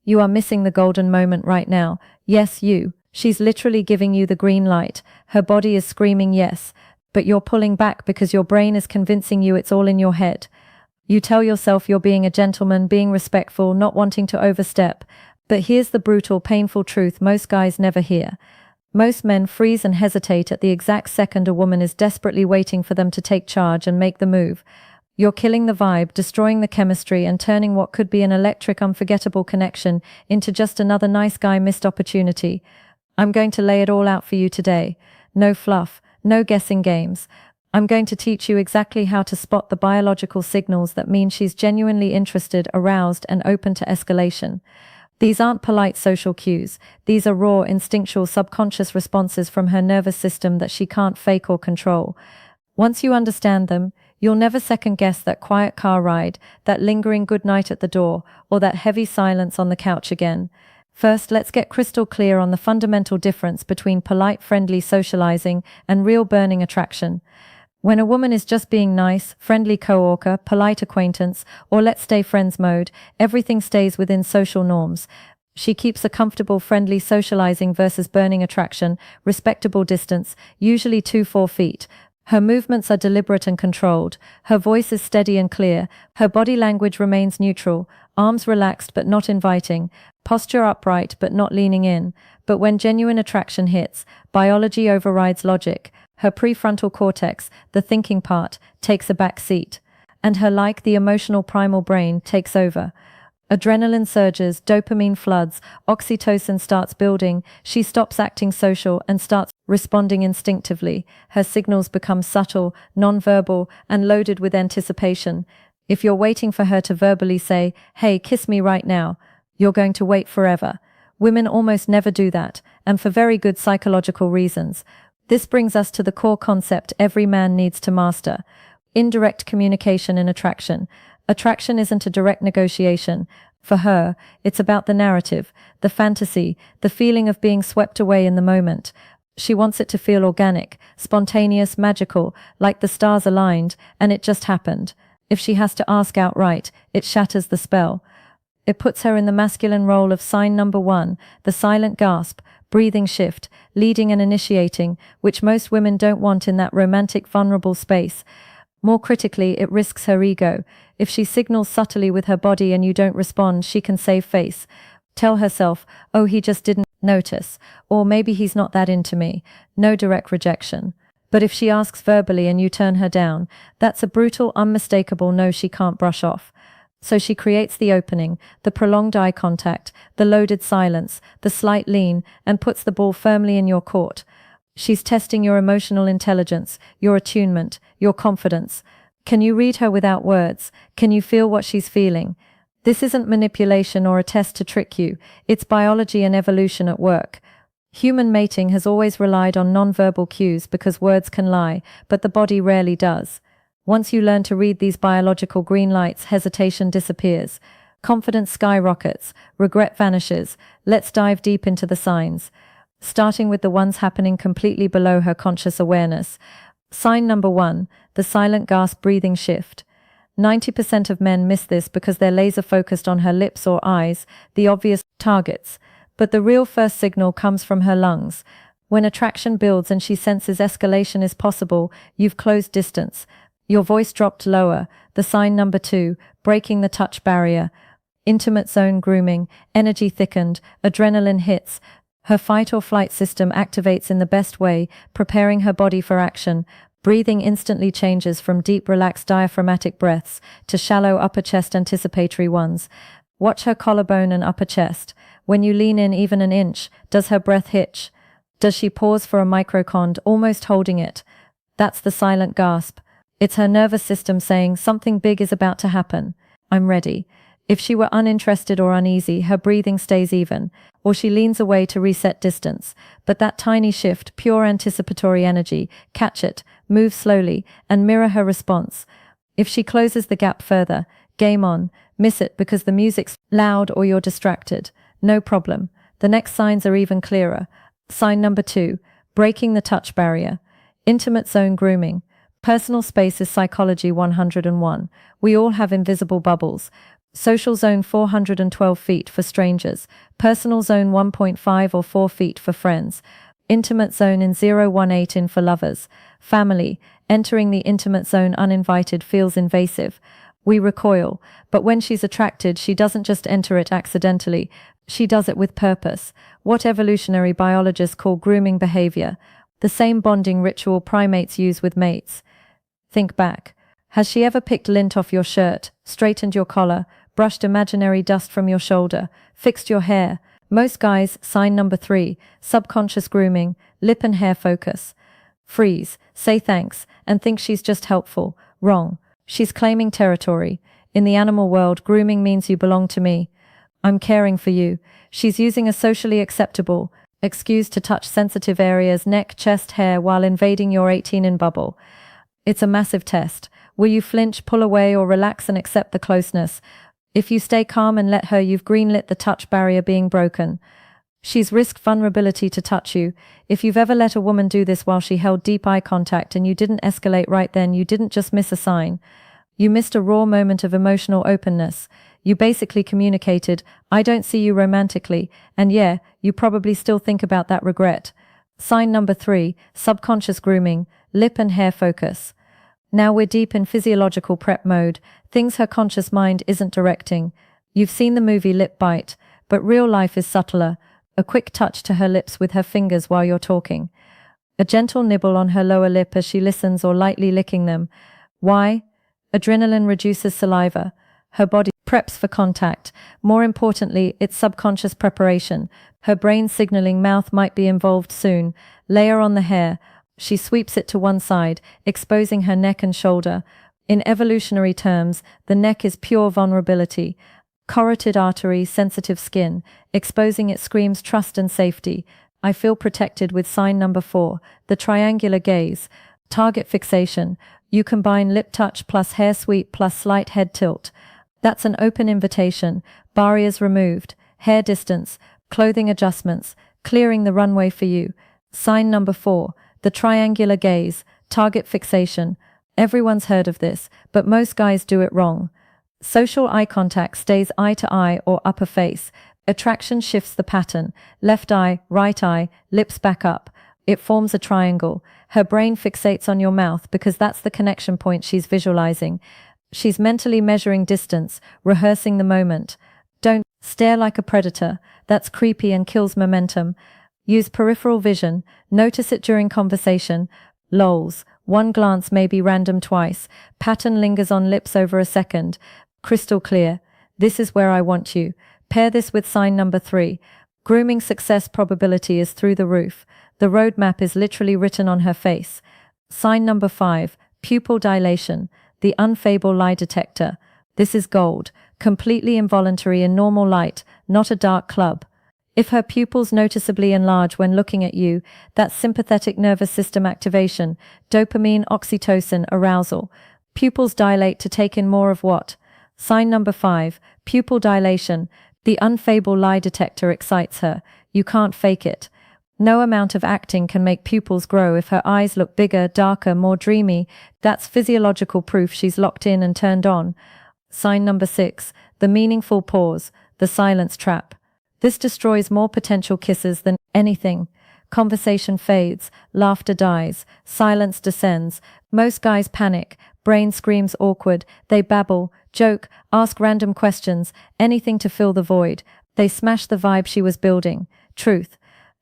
You are missing the golden moment right now. Yes, you. She's literally giving you the green light. Her body is screaming yes, but you're pulling back because your brain is convincing you it's all in your head. You tell yourself you're being a gentleman, being respectful, not wanting to overstep. But here's the brutal, painful truth most guys never hear. Most men freeze and hesitate at the exact second a woman is desperately waiting for them to take charge and make the move. You're killing the vibe, destroying the chemistry, and turning what could be an electric, unforgettable connection into just another nice guy missed opportunity. I'm going to lay it all out for you today. No fluff, no guessing games. I'm going to teach you exactly how to spot the biological signals that mean she's genuinely interested, aroused, and open to escalation. These aren't polite social cues. These are raw, instinctual, subconscious responses from her nervous system that she can't fake or control. Once you understand them, you'll never second-guess that quiet car ride, that lingering goodnight at the door, or that heavy silence on the couch again. First, let's get crystal clear on the fundamental difference between polite, friendly socializing and real burning attraction. When a woman is just being nice, friendly coworker, polite acquaintance, or let's stay friends mode, everything stays within social norms. She keeps a comfortable, friendly socializing versus burning attraction, respectable distance, usually 2-4 feet. Her movements are deliberate and controlled. Her voice is steady and clear. Her body language remains neutral, arms relaxed but not inviting, posture upright but not leaning in. But when genuine attraction hits, biology overrides logic. Her prefrontal cortex, the thinking part, takes a back seat. And the emotional primal brain, takes over. Adrenaline surges, dopamine floods, oxytocin starts building. She stops acting social and starts responding instinctively. Her signals become subtle, nonverbal, and loaded with anticipation. If you're waiting for her to verbally say, "Hey, kiss me right now," you're going to wait forever. Women almost never do that, and for very good psychological reasons. This brings us to the core concept every man needs to master: indirect communication in attraction. Attraction isn't a direct negotiation. For her, it's about the narrative, the fantasy, the feeling of being swept away in the moment. She wants it to feel organic, spontaneous, magical, like the stars aligned, and it just happened. If she has to ask outright, it shatters the spell. It puts her in the masculine role of sign number 1, the silent gasp, breathing shift, leading and initiating, which most women don't want in that romantic, vulnerable space. More critically, it risks her ego. If she signals subtly with her body and you don't respond, she can save face. Tell herself, "Oh, he just didn't notice," or "Maybe he's not that into me." No direct rejection. But if she asks verbally and you turn her down, that's a brutal, unmistakable no she can't brush off. So she creates the opening, the prolonged eye contact, the loaded silence, the slight lean, and puts the ball firmly in your court. She's testing your emotional intelligence, your attunement, your confidence. Can you read her without words? Can you feel what she's feeling? This isn't manipulation or a test to trick you. It's biology and evolution at work. Human mating has always relied on nonverbal cues because words can lie, but the body rarely does. Once you learn to read these biological green lights, hesitation disappears. Confidence skyrockets. Regret vanishes. Let's dive deep into the signs, starting with the ones happening completely below her conscious awareness. Sign number 1, the silent gasp, breathing shift. 90% of men miss this because they're laser focused on her lips or eyes, the obvious targets. But the real first signal comes from her lungs. When attraction builds and she senses escalation is possible, you've closed distance. Your voice dropped lower. The sign number 2, breaking the touch barrier. Intimate zone grooming, energy thickened, adrenaline hits. Her fight or flight system activates in the best way, preparing her body for action. Breathing instantly changes from deep, relaxed diaphragmatic breaths to shallow upper chest anticipatory ones. Watch her collarbone and upper chest. When you lean in even an inch, does her breath hitch? Does she pause for a microcond, almost holding it? That's the silent gasp. It's her nervous system saying something big is about to happen. I'm ready. If she were uninterested or uneasy, her breathing stays even, or she leans away to reset distance. But that tiny shift, pure anticipatory energy, catch it, move slowly, and mirror her response. If she closes the gap further, game on. Miss it because the music's loud or you're distracted. No problem. The next signs are even clearer. Sign number 2, breaking the touch barrier. Intimate zone grooming. Personal space is psychology 101. We all have invisible bubbles. Social zone 412 feet for strangers. Personal zone 1.5 or 4 feet for friends. Intimate zone in 018 for lovers. Family. Entering the intimate zone uninvited feels invasive. We recoil, but when she's attracted, she doesn't just enter it accidentally. She does it with purpose. What evolutionary biologists call grooming behavior. The same bonding ritual primates use with mates. Think back. Has she ever picked lint off your shirt, straightened your collar, brushed imaginary dust from your shoulder, fixed your hair? Most guys, sign number 3, subconscious grooming, lip and hair focus. Freeze, say thanks, and think she's just helpful. Wrong. She's claiming territory. In the animal world, grooming means you belong to me. I'm caring for you. She's using a socially acceptable excuse to touch sensitive areas, neck, chest, hair, while invading your 18-in bubble. It's a massive test. Will you flinch, pull away, or relax and accept the closeness? If you stay calm and let her, you've greenlit the touch barrier being broken. She's risked vulnerability to touch you. If you've ever let a woman do this while she held deep eye contact and you didn't escalate right then, you didn't just miss a sign. You missed a raw moment of emotional openness. You basically communicated, I don't see you romantically, and yeah, you probably still think about that regret. Sign number 3, subconscious grooming, lip and hair focus. Now we're deep in physiological prep mode, things her conscious mind isn't directing. You've seen the movie Lip Bite, but real life is subtler. A quick touch to her lips with her fingers while you're talking. A gentle nibble on her lower lip as she listens or lightly licking them. Why? Adrenaline reduces saliva. Her body preps for contact. More importantly, it's subconscious preparation. Her brain signaling mouth might be involved soon. Layer on the hair. She sweeps it to one side, exposing her neck and shoulder. In evolutionary terms, the neck is pure vulnerability. Carotid artery, sensitive skin. Exposing it screams trust and safety. I feel protected with sign number 4, the triangular gaze. Target fixation. You combine lip touch plus hair sweep plus slight head tilt. That's an open invitation. Barriers removed. Hair distance. Clothing adjustments. Clearing the runway for you. Sign number 4, the triangular gaze. Target fixation. Everyone's heard of this, but most guys do it wrong. Social eye contact stays eye to eye or upper face. Attraction shifts the pattern. Left eye, right eye, lips back up. It forms a triangle. Her brain fixates on your mouth because that's the connection point she's visualizing. She's mentally measuring distance, rehearsing the moment. Don't stare like a predator. That's creepy and kills momentum. Use peripheral vision. Notice it during conversation. Lols. One glance may be random twice. Pattern lingers on lips over a second. Crystal clear. This is where I want you. Pair this with sign number 3. Grooming success probability is through the roof. The roadmap is literally written on her face. Sign number 5. Pupil dilation. The unfable lie detector. This is gold. Completely involuntary in normal light, not a dark club. If her pupils noticeably enlarge when looking at you, that's sympathetic nervous system activation, dopamine, oxytocin, arousal. Pupils dilate to take in more of what? Sign number 5. Pupil dilation. The unfable lie detector excites her. You can't fake it. No amount of acting can make pupils grow if her eyes look bigger, darker, more dreamy. That's physiological proof she's locked in and turned on. Sign number 6. The meaningful pause. The silence trap. This destroys more potential kisses than anything. Conversation fades, laughter dies, silence descends. Most guys panic, brain screams awkward, they babble, joke, ask random questions, anything to fill the void. They smash the vibe she was building. Truth.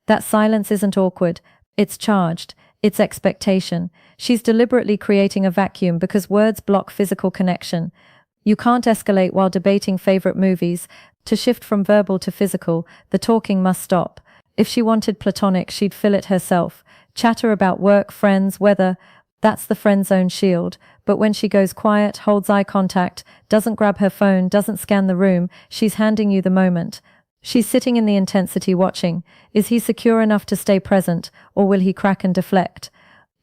That silence isn't awkward, it's charged, it's expectation. She's deliberately creating a vacuum because words block physical connection. You can't escalate while debating favorite movies. To shift from verbal to physical, the talking must stop. If she wanted platonic, she'd fill it herself. Chatter about work, friends, weather. That's the friend zone shield. But when she goes quiet, holds eye contact, doesn't grab her phone, doesn't scan the room, she's handing you the moment. She's sitting in the intensity watching. Is he secure enough to stay present, or will he crack and deflect?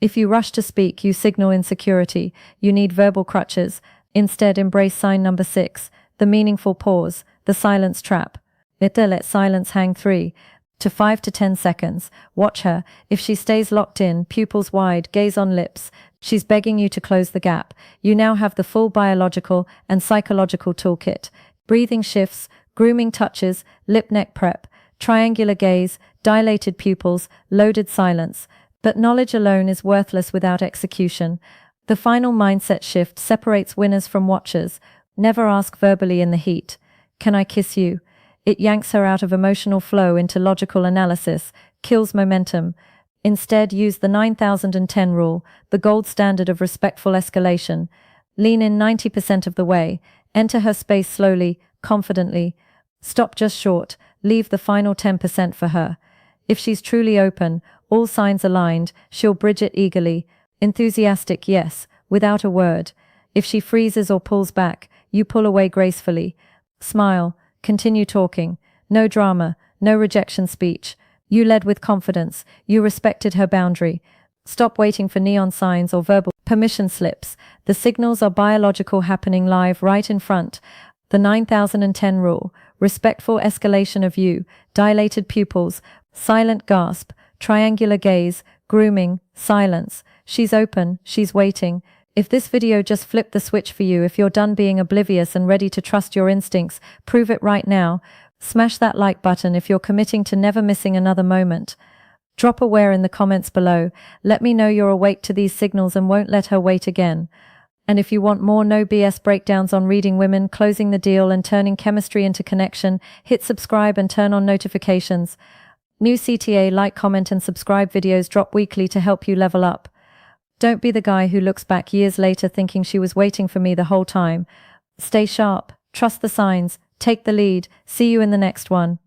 If you rush to speak, you signal insecurity. You need verbal crutches. Instead, embrace sign number 6, the meaningful pause, the silence trap. Let silence hang 3 to 5 to 10 seconds. Watch her. If she stays locked in, pupils wide, gaze on lips, she's begging you to close the gap. You now have the full biological and psychological toolkit. breathing shifts, grooming touches, lip-neck prep, triangular gaze, dilated pupils, loaded silence. But knowledge alone is worthless without execution. The final mindset shift separates winners from watchers. Never ask verbally in the heat. Can I kiss you? It yanks her out of emotional flow into logical analysis, kills momentum. Instead, use the 9010 rule, the gold standard of respectful escalation. Lean in 90% of the way. Enter her space slowly, confidently. Stop just short. Leave the final 10% for her. If she's truly open, all signs aligned, she'll bridge it eagerly. Enthusiastic, yes, without a word. If she freezes or pulls back, you pull away gracefully. Smile. Continue talking. No drama, no rejection speech. You led with confidence. You respected her boundary. Stop waiting for neon signs or verbal permission slips. The signals are biological, happening live right in front. The 9010 rule. Respectful escalation of you. Dilated pupils. Silent gasp. Triangular gaze. Grooming. Silence. She's open. She's waiting. If this video just flipped the switch for you, if you're done being oblivious and ready to trust your instincts, prove it right now. Smash that like button if you're committing to never missing another moment. Drop a where in the comments below. Let me know you're awake to these signals and won't let her wait again. And if you want more no BS breakdowns on reading women, closing the deal, and turning chemistry into connection, hit subscribe and turn on notifications. New CTA like, comment and subscribe videos drop weekly to help you level up. Don't be the guy who looks back years later thinking she was waiting for me the whole time. Stay sharp, trust the signs, take the lead. See you in the next one.